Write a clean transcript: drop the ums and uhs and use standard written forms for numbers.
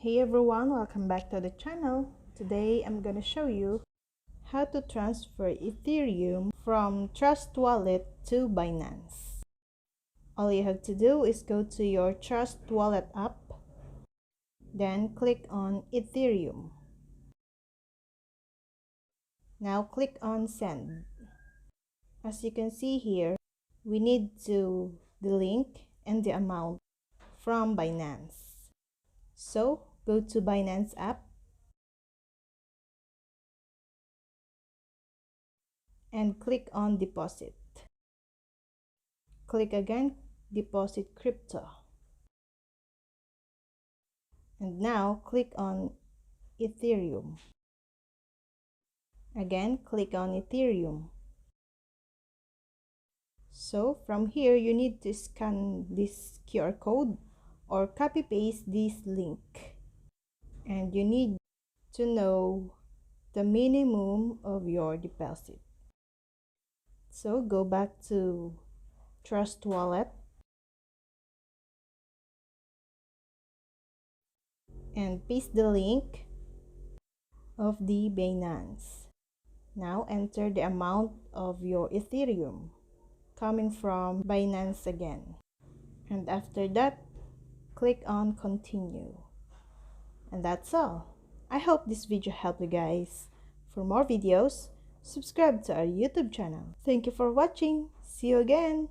Hey everyone, welcome back to the channel. Today I'm gonna show you how to transfer Ethereum from Trust Wallet to Binance. All you have to do is go to your Trust Wallet app, then click on Ethereum. Now click on Send. As you can see here, we need the link and the amount from Binance. So go to Binance app and click on Deposit. Click again, Deposit Crypto. And now click on Ethereum. Again, click on Ethereum. So from here, you need to scan this QR code or copy paste this link. And you need to know the minimum of your deposit. So go back to Trust Wallet and paste the link of the Binance. Now enter the amount of your Ethereum coming from Binance again. And after that, click on Continue. And that's all. I hope this video helped you guys. For more videos, subscribe to our YouTube channel. Thank you for watching. See you again.